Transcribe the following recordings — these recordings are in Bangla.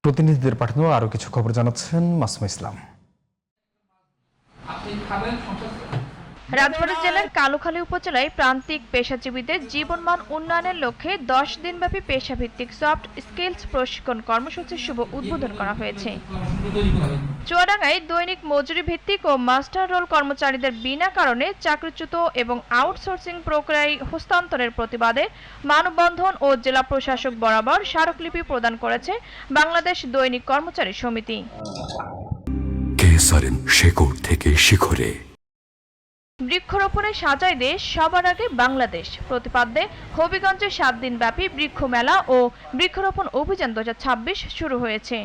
প্রতিনিধিদের পাঠানো আরো কিছু খবর জানাচ্ছেন মাসুম ইসলাম। রাজবাড়ী জেলার কালুখালী উপজেলায় প্রান্তিক পেশাজীবীদের জীবনমান উন্নয়নের লক্ষ্যে 10 দিনব্যাপী পেশাভিত্তিক সফট স্কিলস প্রশিক্ষণ কর্মসূচির শুভ উদ্বোধন করা হয়েছে। চুয়াডাঙ্গায় দৈনিক মজুরি ভিত্তিক ও মাস্টার রোল কর্মচারীদের বিনা কারণে চাকরিচ্যুত এবং আউটসোর্সিং প্রক্রিয়ায় হস্তান্তরের প্রতিবাদে মানববন্ধন ও জেলা প্রশাসক বরাবর স্মারকলিপি প্রদান করেছে বাংলাদেশ দৈনিক কর্মচারী সমিতি। শেকড় থেকে শিখরে বৃক্ষরোপণে সাজায় দেশ, সবার আগে বাংলাদেশ প্রতিপাদ্যে হবিগঞ্জে 7 দিন ব্যাপী বৃক্ষ মেলা ও বৃক্ষরোপণ অভিযান 2026 শুরু হয়েছে।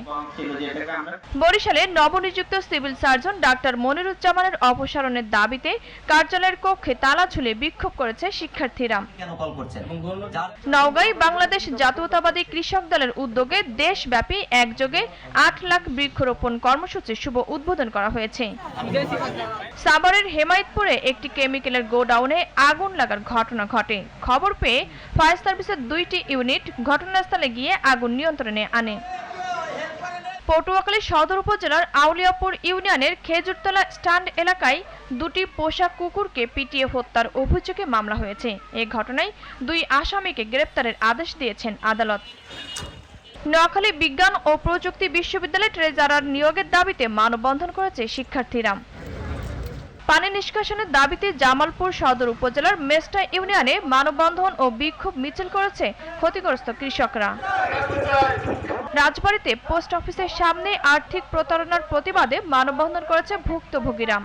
বরিশালে নবনিযুক্ত সিভিল সার্জন ডাক্তার মনিরুজ্জামানের অপসারণের দাবিতে কার্যালয়ের কক্ষে তালা ঝুলে বিক্ষোভ করেছে শিক্ষার্থীরা। নওগাঁয় বাংলাদেশ জাতীয়তাবাদী কৃষক দলের উদ্যোগে দেশব্যাপী একযোগে 8 লাখ বৃক্ষরোপণ কর্মসূচির শুভ উদ্বোধন করা হয়েছে। সাভারের হেমায়েতপুরে একটি কেমিক্যালের গোডাউনে আগুন লাগার ঘটনা ঘটে। খবর পেয়ে ফায়ার সার্ভিসের 2টি ইউনিট ঘটনাস্থলে গিয়ে আগুন নিয়ন্ত্রণে আনে। পটুয়াখালী সদর উপজেলার আউলিয়াপুর ইউনিয়নের খেজুরতলা স্ট্যান্ড এলাকায় 2টি পোষা কুকুরকে পিটিয়ে হত্যার অভিযোগে মামলা হয়েছে। এই ঘটনায় 2 আসামিকে গ্রেপ্তারের আদেশ দিয়েছেন আদালত। নোয়াখালী বিজ্ঞান ও প্রযুক্তি বিশ্ববিদ্যালয়ে ট্রেজারার নিয়োগের দাবিতে মানববন্ধন করেছে শিক্ষার্থীরা। পানি নিষ্কাশনের দাবিতে জামালপুর সদর উপজেলার মেস্টা ইউনিয়নে মানববন্ধন ও বিক্ষোভ মিছিল করেছে ক্ষতিগ্রস্ত কৃষকরা। রাজবাড়ীতে পোস্ট অফিসের সামনে আর্থিক প্রতারণার প্রতিবাদে মানববন্ধন করেছে ভুক্তভোগীরা।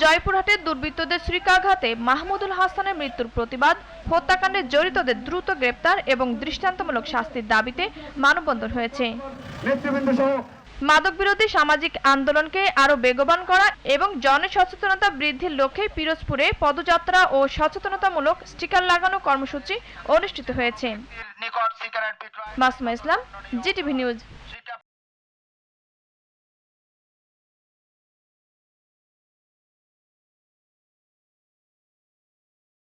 জয়পুরহাটে দুর্বৃত্তদের ছুরিকাঘাতে মাহমুদুল হাসানের মৃত্যুর প্রতিবাদ, হত্যাকাণ্ডে জড়িতদের দ্রুত গ্রেপ্তার এবং দৃষ্টান্তমূলক শাস্তির দাবিতে মানববন্ধন হয়েছে। মাদক বিরোধী সামাজিক আন্দোলনকে আরো বেগবান করা এবং জনসচেতনতা বৃদ্ধির লক্ষ্যে পিরোজপুরে পদযাত্রা ও সচেতনতামূলক স্টিকার লাগানো কর্মসূচি অনুষ্ঠিত হয়েছে। মাসুম ইসলাম, জিটিভি নিউজ।